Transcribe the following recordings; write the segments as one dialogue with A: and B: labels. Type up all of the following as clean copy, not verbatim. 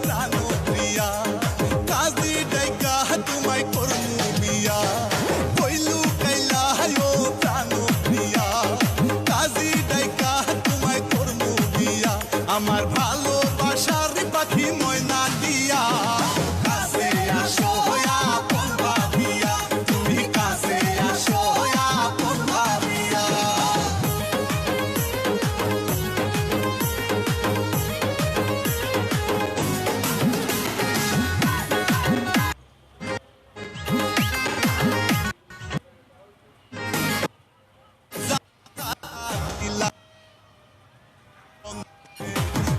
A: প্রাণ প্রিয়া কাজী ডাইকা তোমায় করমু বিয়া কইলু কাইলা ও প্রাণ প্রিয়া কাজী ডাইকা তোমায় করমু বিয়া আমার ভালোবাসার পাখি ময়না দিয়া কাছে আসো আপন ভাবিয়া তুমি কাছে আসো আপন ভাবিয়া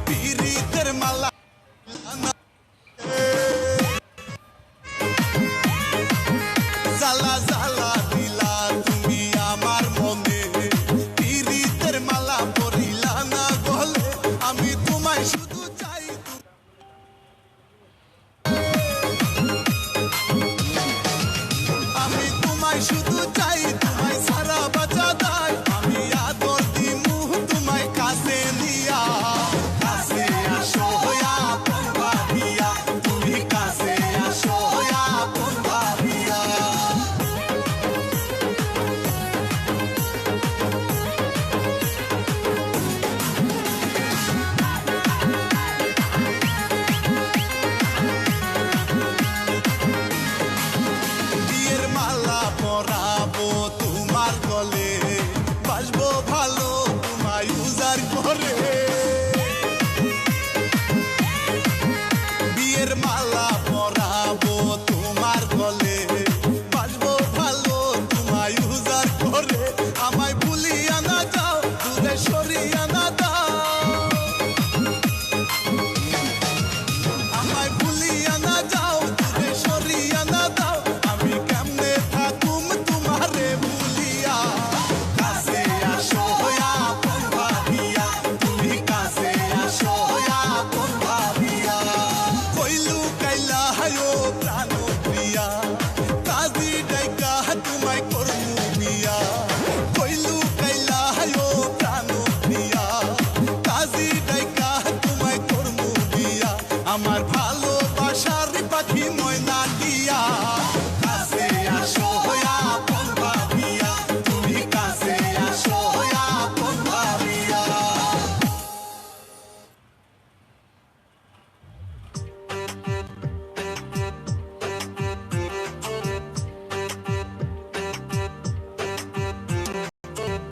A: পীরিতের মালা জ্বালা জ্বালা দিলা তুমি আমার মনে পীরিতের মালা পরিলা না গলে আমি তোমায় শুধু চাই আমি তোমায় শুধু চাই তোমায় সারা বাঁচা দাই আমি আদর দিমু তোমায় কাছে নিয়া কাছে আসো আপন ভাবিয়া তুমি কাছে আসো আপন ভাবিয়া বিয়ের মালা পরাবো তোমার গলে বাসবো ভালো তোমায় উজাড় করে বিয়ের মালা পরাবো তোমার গলে বাসবো ভালো তোমায় উজাড় করে আমায় ভুলিয়া না যাও দূরে সরিয়া না দাও আমায় ভুলিয়া না যাও দূরে সরিয়া না দাও আমি কেমনে থাকুম তোমারে ভুলিয়া কাছে আসো আপন ভাবিয়া তুমি কাছে আসো আপন ভাবিয়া কইলু কাইলা ও প্রাণ প্রিয়া কাজী ডাইকা তোমায় করমু বিয়া কইলু কাইলা ও প্রাণ প্রিয়া কাজী ডাইকা তোমায় করমু বিয়া আমার ভালো